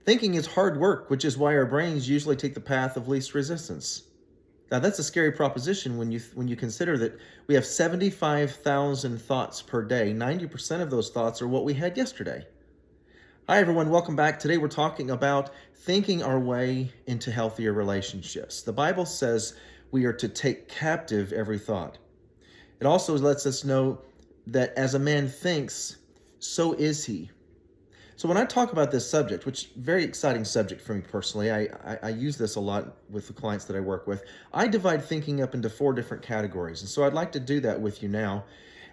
Thinking is hard work, which is why our brains usually take the path of least resistance. Now, that's a scary proposition when you consider that we have 75,000 thoughts per day. 90% of those thoughts are what we had yesterday. Hi, everyone. Welcome back. Today, we're talking about thinking our way into healthier relationships. The Bible says we are to take captive every thought. It also lets us know that as a man thinks, so is he. So when I talk about this subject, which is a very exciting subject for me personally, I use this a lot with the clients that I work with. I divide thinking up into 4 different categories. And so I'd like to do that with you now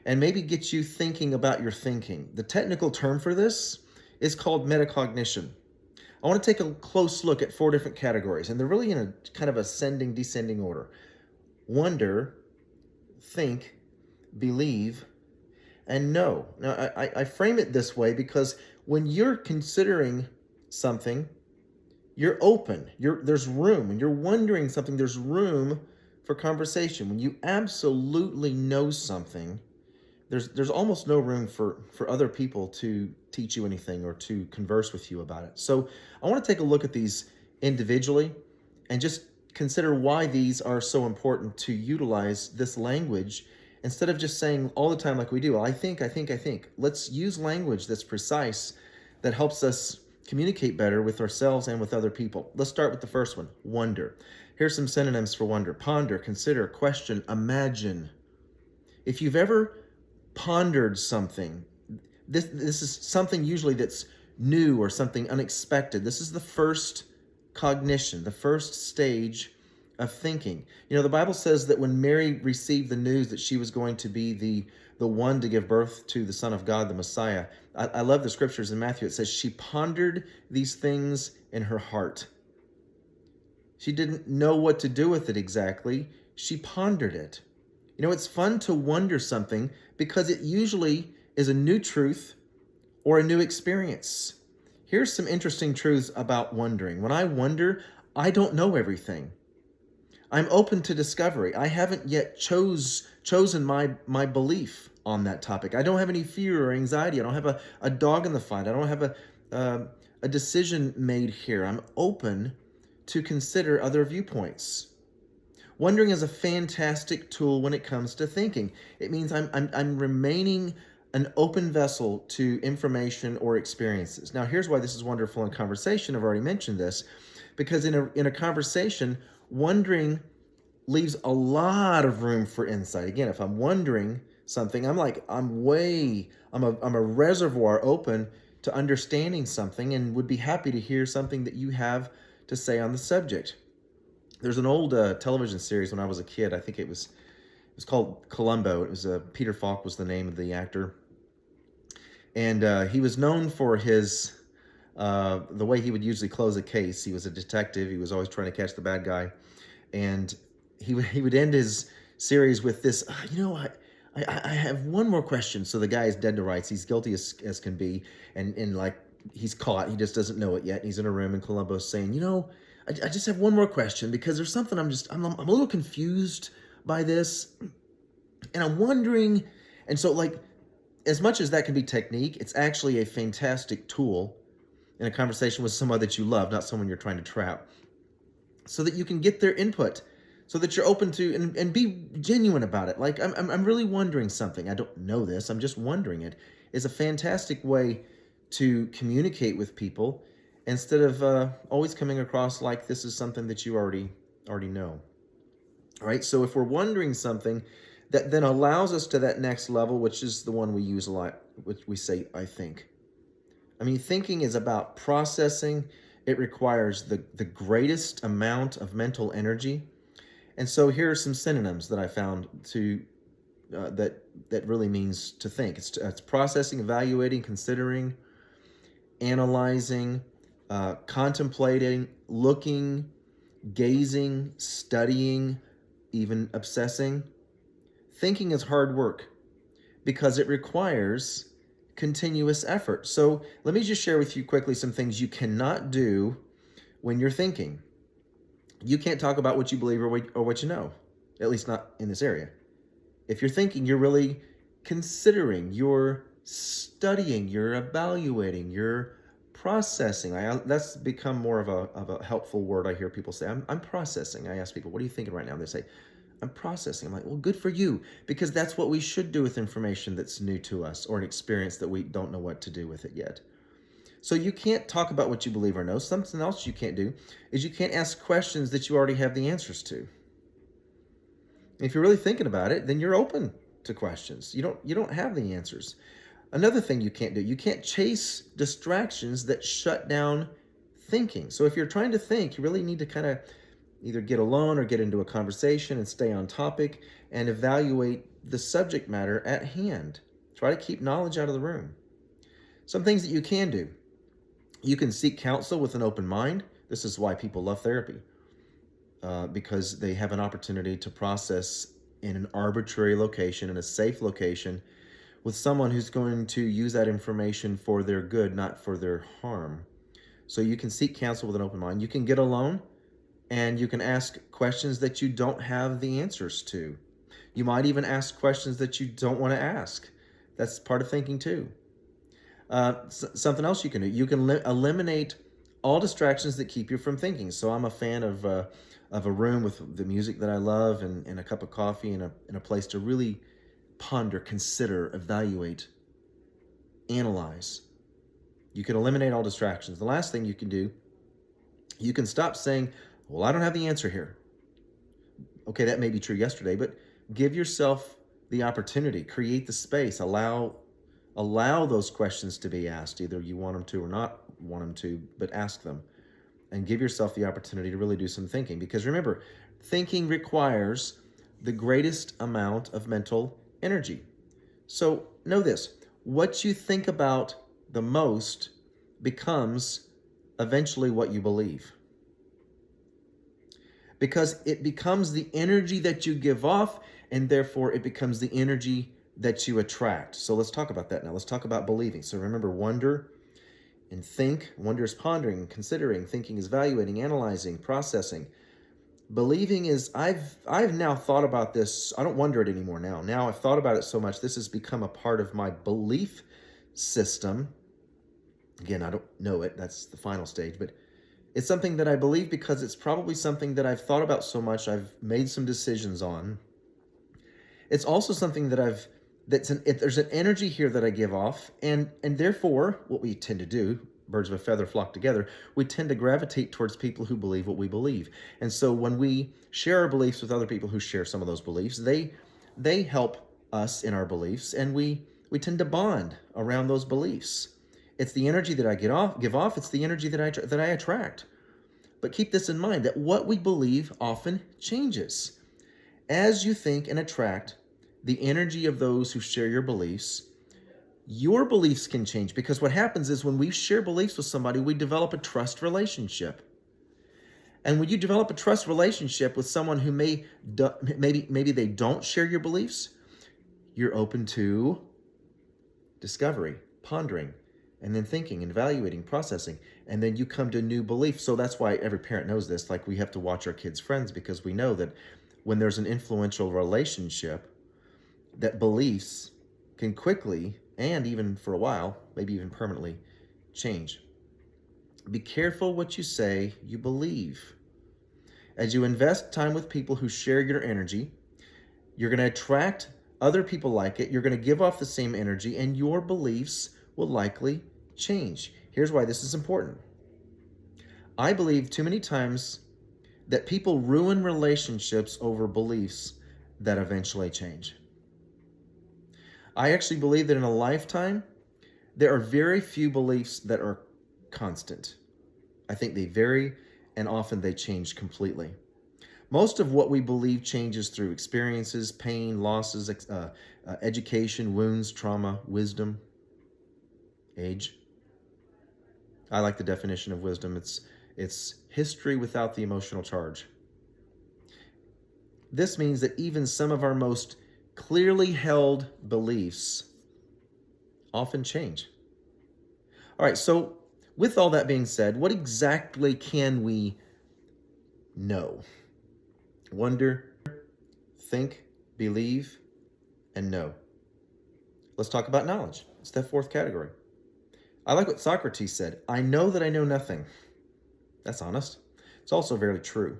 and maybe get you thinking about your thinking. The technical term for this is called metacognition. I want to take a close look at 4 different categories, and they're really in a kind of ascending, descending order. Wonder, think, believe, and know. Now, I frame it this way because when you're considering something, you're open. There's room. When you're wondering something, there's room for conversation. When you absolutely know something, there's almost no room for other people to teach you anything or to converse with you about it. So I want to take a look at these individually and just consider why these are so important to utilize this language instead of just saying all the time like we do, I think. Let's use language that's precise, that helps us communicate better with ourselves and with other people. Let's start with the first one, wonder. Here's some synonyms for wonder: ponder, consider, question, imagine. If you've ever pondered something, this is something usually that's new or something unexpected. This is the first cognition, the first stage of thinking. You know, the Bible says that when Mary received the news that she was going to be the one to give birth to the Son of God, the Messiah, I love the scriptures in Matthew. It says she pondered these things in her heart. She didn't know what to do with it exactly. She pondered it. You know, it's fun to wonder something because it usually is a new truth or a new experience. Here's some interesting truths about wondering. When I wonder, I don't know everything. I'm open to discovery. I haven't yet chosen my belief on that topic. I don't have any fear or anxiety. I don't have a dog in the fight. I don't have a decision made here. I'm open to consider other viewpoints. Wondering is a fantastic tool when it comes to thinking. It means I'm remaining an open vessel to information or experiences. Now, here's why this is wonderful in conversation. I've already mentioned this, because in a conversation, wondering leaves a lot of room for insight. Again, if I'm wondering something, I'm a reservoir open to understanding something, and would be happy to hear something that you have to say on the subject. There's an old television series when I was a kid. I think it was called Columbo. It was Peter Falk was the name of the actor, and he was known for his the way he would usually close a case. He was a detective. He was always trying to catch the bad guy, and he would end his series with this. I have one more question. So the guy is dead to rights. He's guilty as can be, and like he's caught. He just doesn't know it yet. He's in a room, and Columbo's saying, I just have one more question because there's something I'm a little confused by this, and I'm wondering. And so, like, as much as that can be technique, it's actually a fantastic tool in a conversation with someone that you love, not someone you're trying to trap, so that you can get their input, so that you're open to and be genuine about it. Like, I'm really wondering something. I don't know this. I'm just wondering it. Is a fantastic way to communicate with people, instead of always coming across like this is something that you already know. All right, so if we're wondering something, that then allows us to that next level, which is the one we use a lot, which we say, I think. I mean, thinking is about processing. It requires the greatest amount of mental energy. And so here are some synonyms that I found to that really means to think. It's processing, evaluating, considering, analyzing, contemplating, looking, gazing, studying, even obsessing. Thinking is hard work because it requires continuous effort. So let me just share with you quickly some things you cannot do when you're thinking. You can't talk about what you believe or what you know, at least not in this area. If you're thinking, you're really considering, you're studying, you're evaluating, you're Processing. That's become more of a helpful word I hear people say. I'm processing. I ask people, what are you thinking right now? And they say, I'm processing. I'm like, well, good for you, because that's what we should do with information that's new to us or an experience that we don't know what to do with it yet. So you can't talk about what you believe or know. Something else you can't do is you can't ask questions that you already have the answers to. If you're really thinking about it, then you're open to questions. You don't have the answers. Another thing you can't do, you can't chase distractions that shut down thinking. So if you're trying to think, you really need to kind of either get alone or get into a conversation and stay on topic and evaluate the subject matter at hand. Try to keep knowledge out of the room. Some things that you can do. You can seek counsel with an open mind. This is why people love therapy, because they have an opportunity to process in an arbitrary location, in a safe location, with someone who's going to use that information for their good, not for their harm. So you can seek counsel with an open mind. You can get alone and you can ask questions that you don't have the answers to. You might even ask questions that you don't want to ask. That's part of thinking too. Something else you can do, you can eliminate all distractions that keep you from thinking. So I'm a fan of a room with the music that I love and a cup of coffee and a place to really ponder, consider, evaluate, analyze. You can eliminate all distractions. The last thing you can do, you can stop saying, well, I don't have the answer here. Okay, that may be true yesterday, but give yourself the opportunity, create the space, allow those questions to be asked. Either you want them to or not want them to, but ask them and give yourself the opportunity to really do some thinking. Because remember, thinking requires the greatest amount of mental energy. So know this, what you think about the most becomes eventually what you believe. Because it becomes the energy that you give off, and therefore it becomes the energy that you attract. So let's talk about that now. Let's talk about believing. So remember, wonder and think. Wonder is pondering, considering. Thinking is evaluating, analyzing, processing. Believing is, I've now thought about this. I don't wonder it anymore now. Now I've thought about it so much, this has become a part of my belief system. Again, I don't know it. That's the final stage. But it's something that I believe because it's probably something that I've thought about so much, I've made some decisions on. It's also something that there's an energy here that I give off, and therefore, what we tend to do, birds of a feather flock together, we tend to gravitate towards people who believe what we believe. And so when we share our beliefs with other people who share some of those beliefs, they help us in our beliefs, and we tend to bond around those beliefs. It's the energy that I give off. It's the energy that I attract. But keep this in mind, that what we believe often changes. As you think and attract the energy of those who share your beliefs can change, because what happens is when we share beliefs with somebody, we develop a trust relationship. And when you develop a trust relationship with someone who maybe they don't share your beliefs, you're open to discovery, pondering, and then thinking and evaluating, processing, and then you come to new beliefs. So that's why every parent knows this. Like, we have to watch our kids' friends, because we know that when there's an influential relationship, that beliefs can quickly, and even for a while, maybe even permanently, change. Be careful what you say you believe. As you invest time with people who share your energy, you're going to attract other people like it. You're going to give off the same energy, and your beliefs will likely change. Here's why this is important. I believe too many times that people ruin relationships over beliefs that eventually change. I actually believe that in a lifetime, there are very few beliefs that are constant. I think they vary, and often they change completely. Most of what we believe changes through experiences, pain, losses, education, wounds, trauma, wisdom, age. I like the definition of wisdom. It's history without the emotional charge. This means that even some of our most clearly held beliefs often change. All right, so with all that being said, what exactly can we know? Wonder, think, believe, and know. Let's talk about knowledge. It's that fourth category. I like what Socrates said: I know that I know nothing. That's honest. It's also very true.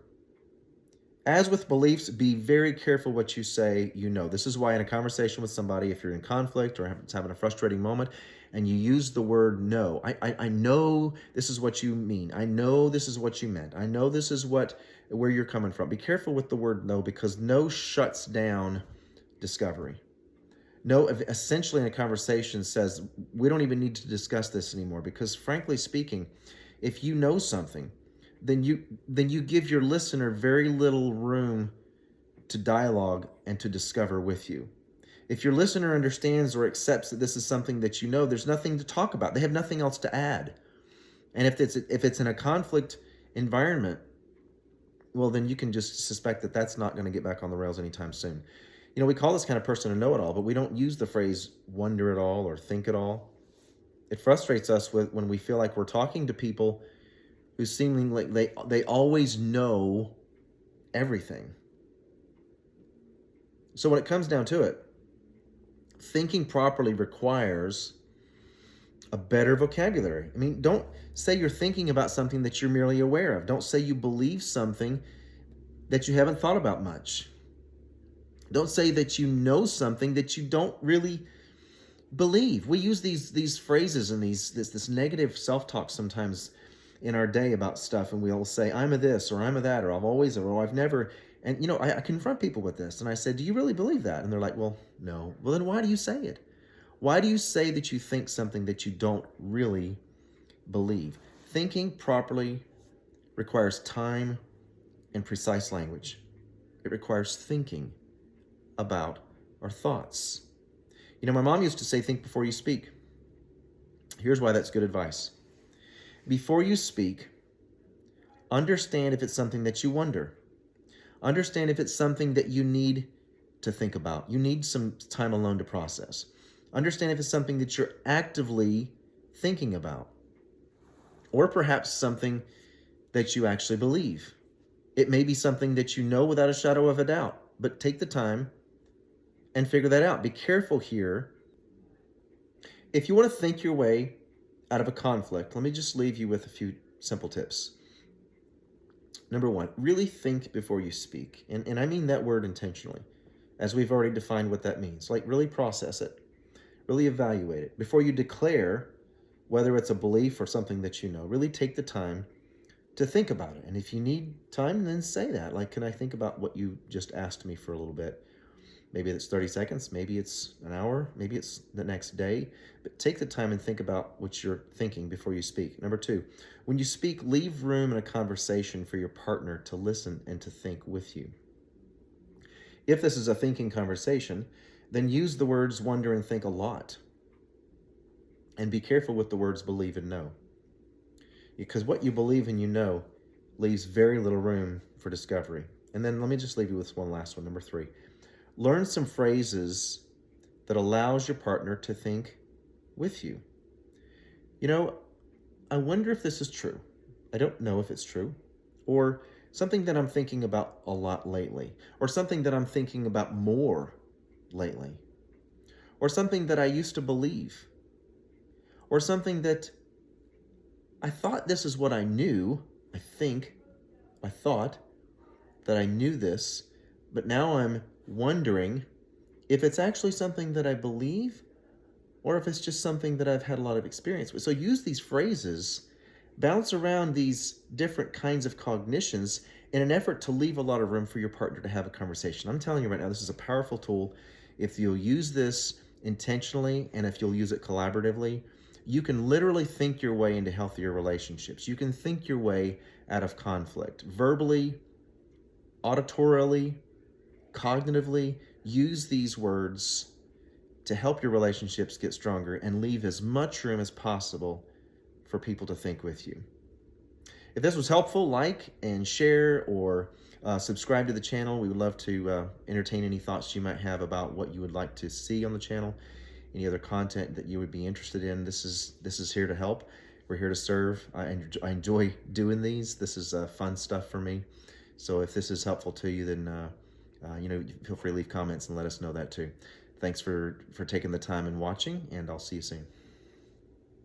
As with beliefs, be very careful what you say you know. This is why, in a conversation with somebody, if you're in conflict or having a frustrating moment and you use the word no, I know this is what you mean. I know this is what you meant. I know this is where you're coming from. Be careful with the word no, because no shuts down discovery. No, essentially, in a conversation says, we don't even need to discuss this anymore, because frankly speaking, if you know something, then you give your listener very little room to dialogue and to discover with you. If your listener understands or accepts that this is something that you know, there's nothing to talk about. They have nothing else to add. And if it's in a conflict environment, well, then you can just suspect that that's not going to get back on the rails anytime soon. We call this kind of person a know-it-all, but we don't use the phrase wonder it all or think it all. It frustrates us when we feel like we're talking to people who seemingly they always know everything. So when it comes down to it, thinking properly requires a better vocabulary. I mean, don't say you're thinking about something that you're merely aware of. Don't say you believe something that you haven't thought about much. Don't say that you know something that you don't really believe. We use these phrases and this negative self-talk sometimes in our day about stuff, and we'll say, I'm a this, or I'm a that, or I've always, or I've never. And I confront people with this, and I said, do you really believe that? And they're like, well, no. Well, then why do you say it? Why do you say that you think something that you don't really believe? Thinking properly requires time and precise language. It requires thinking about our thoughts. My mom used to say, think before you speak. Here's why that's good advice. Before you speak, understand if it's something that you wonder. Understand if it's something that you need to think about. You need some time alone to process. Understand if it's something that you're actively thinking about, or perhaps something that you actually believe. It may be something that you know without a shadow of a doubt, but take the time and figure that out. Be careful here. If you want to think your way out of a conflict, let me just leave you with a few simple tips. Number one, really think before you speak. And I mean that word intentionally, as we've already defined what that means. Like, really process it, really evaluate it. Before you declare whether it's a belief or something that you know, really take the time to think about it. And if you need time, then say that. Like, can I think about what you just asked me for a little bit? Maybe it's 30 seconds, maybe it's an hour, maybe it's the next day, but take the time and think about what you're thinking before you speak. Number two, when you speak, leave room in a conversation for your partner to listen and to think with you. If this is a thinking conversation, then use the words wonder and think a lot. And be careful with the words believe and know. Because what you believe and you know leaves very little room for discovery. And then let me just leave you with one last one, number three. Learn some phrases that allows your partner to think with you. I wonder if this is true. I don't know if it's true. Or something that I'm thinking about a lot lately. Or something that I'm thinking about more lately. Or something that I used to believe. Or something that I thought this is what I knew. I thought that I knew this, but now I'm wondering if it's actually something that I believe or if it's just something that I've had a lot of experience with. So use these phrases, bounce around these different kinds of cognitions in an effort to leave a lot of room for your partner to have a conversation. I'm telling you right now, this is a powerful tool. If you'll use this intentionally and if you'll use it collaboratively, you can literally think your way into healthier relationships. You can think your way out of conflict. Verbally, auditorily, cognitively, use these words to help your relationships get stronger and leave as much room as possible for people to think with you. If this was helpful, like and share or subscribe to the channel. We would love to entertain any thoughts you might have about what you would like to see on the channel, any other content that you would be interested in. This is here to help. We're here to serve. I enjoy doing these. This is fun stuff for me. So if this is helpful to you, then feel free to leave comments and let us know that too. Thanks for taking the time and watching, and I'll see you soon.